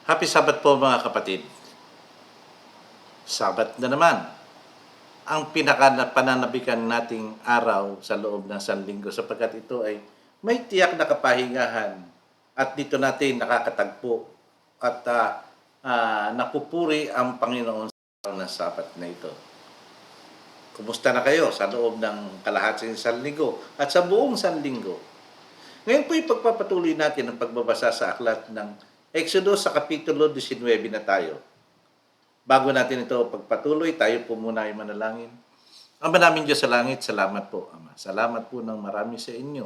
Happy Sabbath po mga kapatid. Sabat na naman. Ang pinaka-pananabikan nating araw sa loob ng sanlinggo sapagkat ito ay may tiyak na kapahingahan at dito natin nakakatagpo at napupuri ang Panginoon sa araw ng Sabat na ito. Kumusta na kayo sa loob ng kalahating sanlinggo at sa buong sanlinggo? Ngayon po ipagpapatuloy natin ang pagbabasa sa aklat ng Exodus sa Kapitulo 19 na tayo. Bago natin ito pagpatuloy, tayo po muna ay manalangin. Ama namin Diyos sa langit, salamat po, Ama. Salamat po ng marami sa inyo.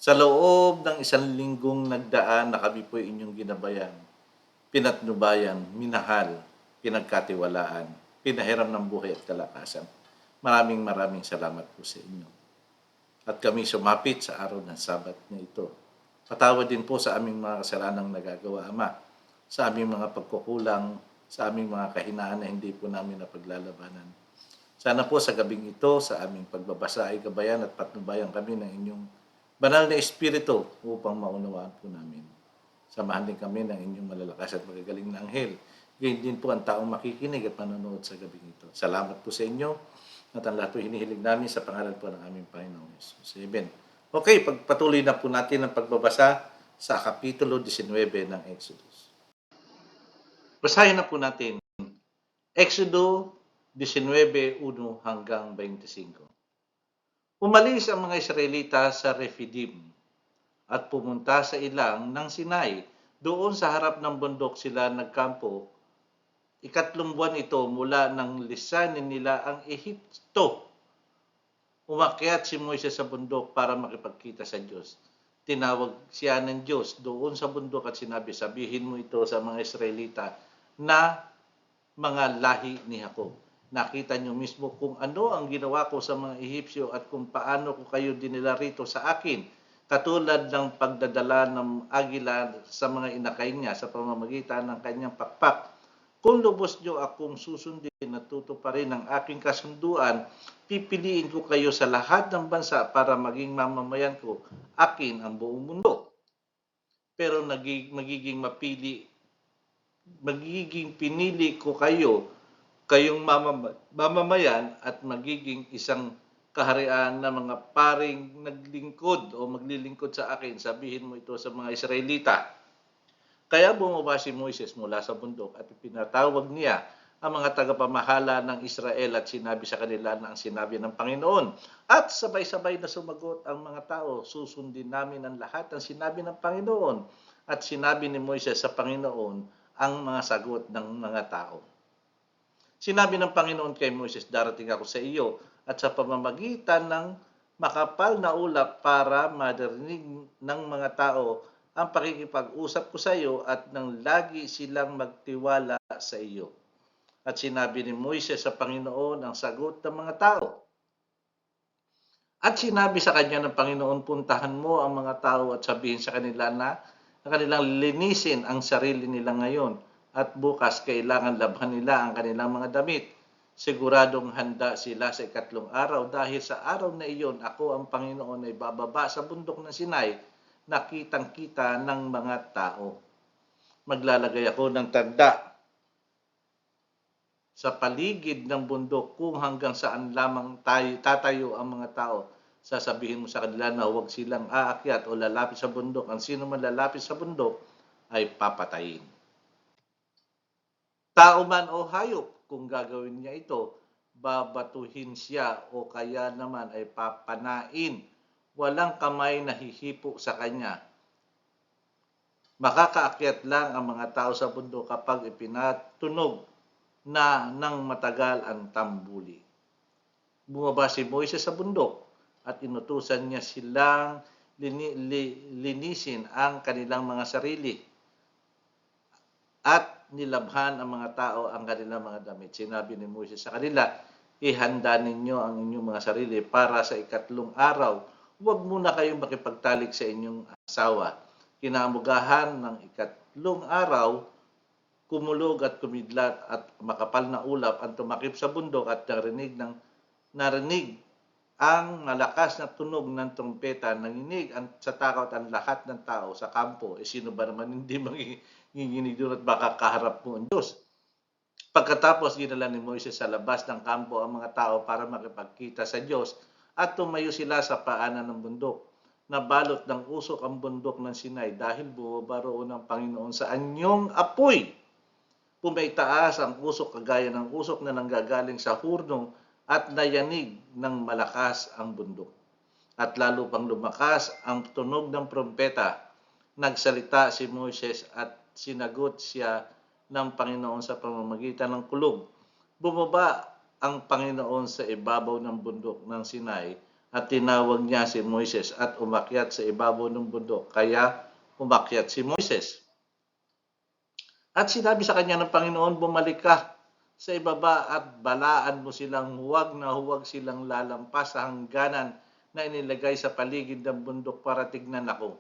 Sa loob ng isang linggong nagdaan na kami po inyong ginabayan, pinatnubayan, minahal, pinagkatiwalaan, pinahiram ng buhay at kalakasan. Maraming salamat po sa inyo. At kami sumapit sa araw ng Sabat na ito. Patawad din po sa aming mga kasalanang nagagawa, Ama, sa aming mga pagkukulang, sa aming mga kahinaan na hindi po namin napaglalabanan. Sana po sa gabing ito, sa aming pagbabasa ay gabayan at patnubayan kami ng inyong banal na Espiritu upang maunawaan po namin. Samahan din kami ng inyong malalakas at magagaling na anghel. Gayon din po ang taong makikinig at manonood sa gabing ito. Salamat po sa inyo at ang lahat po hinihiling namin sa pangalan po ng aming Panginoong Jesus. Amen. Okay, pagpatuloy na po natin ang pagbabasa sa Kapitulo 19 ng Exodus. Basahin na po natin Exodo 19:1 hanggang 25. Umalis ang mga Israelita sa Refidim at pumunta sa ilang ng Sinai. Doon sa harap ng bundok sila nagkampo. Ikatlong buwan ito mula nang lisanin nila ang Ehipto. Umakyat si Moises sa bundok para makipagkita sa Diyos. Tinawag siya ng Diyos doon sa bundok at sinabi, sabihin mo ito sa mga Israelita na mga lahi ni Jacob. Nakita niyo mismo kung ano ang ginawa ko sa mga Ehipsyo at kung paano ko kayo dinila rito sa akin. Katulad ng pagdadala ng agila sa mga inakay niya sa pamamagitan ng kanyang pakpak. Kung lubos niyo akong susundin at tutuparin ang aking kasunduan, pipiliin ko kayo sa lahat ng bansa para maging mamamayan ko. Akin ang buong mundo. Pero magiging pinili ko kayong mamamayan at magiging isang kaharian na mga paring naglingkod o maglilingkod sa akin. Sabihin mo ito sa mga Israelita. Kaya bumaba si Moises mula sa bundok at pinatawag niya ang mga tagapamahala ng Israel at sinabi sa kanila na ang sinabi ng Panginoon. At sabay-sabay na sumagot ang mga tao, susundin namin ang lahat ng sinabi ng Panginoon. At sinabi ni Moises sa Panginoon ang mga sagot ng mga tao. Sinabi ng Panginoon kay Moises, darating ako sa iyo at sa pamamagitan ng makapal na ulap para madarinig ng mga tao ang pakikipag-usap ko sa iyo at nang lagi silang magtiwala sa iyo. At sinabi ni Moises sa Panginoon ang sagot ng mga tao. At sinabi sa kanya ng Panginoon, puntahan mo ang mga tao at sabihin sa kanila na kanilang linisin ang sarili nila ngayon at bukas kailangan labhan nila ang kanilang mga damit. Siguradong handa sila sa ikatlong araw dahil sa araw na iyon ako ang Panginoon ay bababa sa bundok ng Sinai na kitang-kita ng mga tao. Maglalagay ako ng tanda sa paligid ng bundok kung hanggang saan lamang tatayo ang mga tao. Sasabihin mo sa kanila na huwag silang aakyat o lalapit sa bundok. Ang sino man lalapit sa bundok ay papatayin. Tao man o hayop, kung gagawin niya ito, babatuhin siya o kaya naman ay papanain. Walang kamay na hihipo sa kanya. Makakaakyat lang ang mga tao sa bundok kapag ipinatunog na ng matagal ang tambuli. Bumaba si Moises sa bundok at inutusan niya silang linisin ang kanilang mga sarili at nilabhan ang mga tao ang kanilang mga damit. Sinabi ni Moises sa kanila, ihanda ninyo ang inyong mga sarili para sa ikatlong araw. Huwag muna kayong makipagtalik sa inyong asawa. Kinamugahan ng ikatlong araw, kumulog at kumidlat at makapal na ulap ang tumakip sa bundok at narinig ang malakas na tunog ng trompeta, nanginig sa takot ang lahat ng tao sa kampo. Sino ba naman hindi manginginig doon at baka kaharap mo ang Diyos? Pagkatapos ginala ni Moises sa labas ng kampo ang mga tao para makipagkita sa Diyos at tumayo sila sa paanan ng bundok. Nabalot ng usok ang bundok ng Sinai dahil bumaba roon ang Panginoon sa anyong apoy. Pumaitaas ang usok kagaya ng usok na nanggagaling sa hurno at nayanig ng malakas ang bundok. At lalo pang lumakas ang tunog ng trompeta. Nagsalita si Moises at sinagot siya ng Panginoon sa pamamagitan ng kulog. Bumaba ang Panginoon sa ibabaw ng bundok ng Sinai at tinawag niya si Moises at umakyat sa ibabaw ng bundok. Kaya umakyat si Moises. At sinabi sa kanya ng Panginoon, bumalik ka sa ibaba at balaan mo silang huwag na huwag silang lalampas sa hangganan na inilagay sa paligid ng bundok para tignan ako.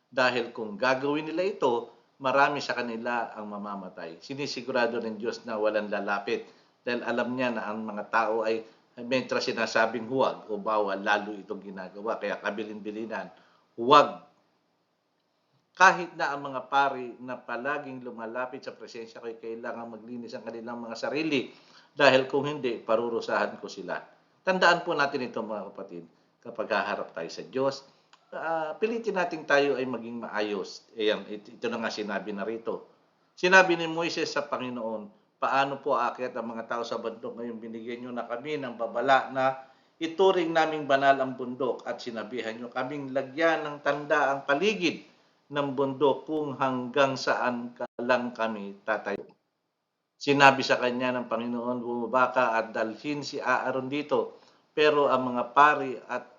Dahil kung gagawin nila ito, marami sa kanila ang mamamatay. Sinisigurado ng Diyos na walang lalapit dahil alam niya na ang mga tao ay mentra sinasabing huwag o bawal, lalo itong ginagawa. Kaya kabilin-bilinan, huwag. Kahit na ang mga pari na palaging lumalapit sa presensya ko ay kailangan maglinis ang kanilang mga sarili dahil kung hindi, parurusahan ko sila. Tandaan po natin ito mga kapatid kapag haharap tayo sa Diyos. Pilitin natin tayo ay maging maayos. Ayan, ito na nga sinabi na rito. Sinabi ni Moises sa Panginoon, paano po aakyat ang mga tao sa bundok ngayon binigyan nyo na kami ng babala na ituring naming banal ang bundok at sinabihan nyo kaming lagyan ng tanda ang paligid ng bundok kung hanggang saan lang kami tatayo. Sinabi sa kanya ng Panginoon, bumaba ka at dalhin si Aaron dito. Pero ang mga pari at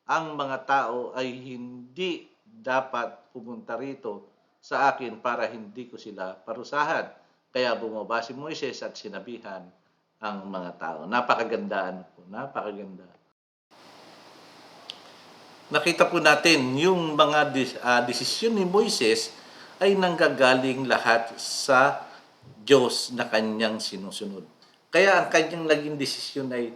ang mga tao ay hindi dapat pumunta rito sa akin para hindi ko sila parusahan. Kaya bumaba si Moises at sinabihan ang mga tao. Napakagandaan po, napakaganda. Nakita po natin yung mga desisyon ni Moises ay nanggagaling lahat sa Diyos na kanyang sinusunod. Kaya ang kanyang naging desisyon ay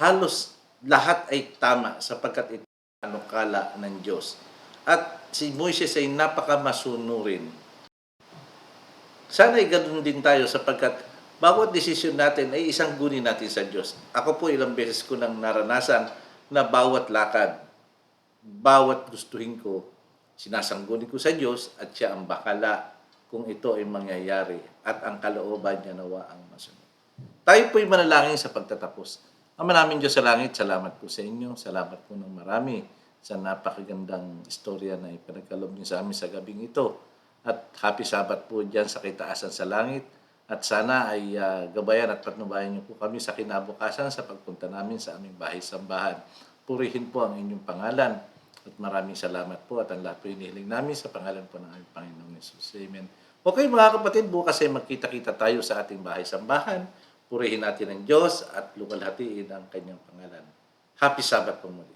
halos lahat ay tama sapagkat ito ang panukala ng Diyos. At si Moises ay napakamasunurin. Sana ay ganoon din tayo sapagkat bawat desisyon natin ay isang guni natin sa Diyos. Ako po ilang beses ko nang naranasan na bawat lakad, bawat gustuhin ko, sinasanggunin ko sa Diyos at siya ang bakala kung ito ay mangyayari at ang kalooban niya nawa ang masunod. Tayo po'y manalangin sa pagtatapos. Ama namin Diyos sa langit, salamat po sa inyo. Salamat po ng marami sa napakagandang istorya na ipinagkaloob niyo sa amin sa gabing ito. At happy Sabat po dyan sa kitaasan sa langit. At sana ay gabayan at patnubayan niyo po kami sa kinabukasan sa pagpunta namin sa aming bahay-sambahan. Purihin po ang inyong pangalan. At maraming salamat po at ang lahat po inihiling namin sa pangalan po ng aming Panginoong Jesus. Amen. Okay mga kapatid, bukas ay magkita-kita tayo sa ating bahay-sambahan. Purihin natin ang Diyos at luwalhatiin ang kanyang pangalan. Happy Sabat po muli.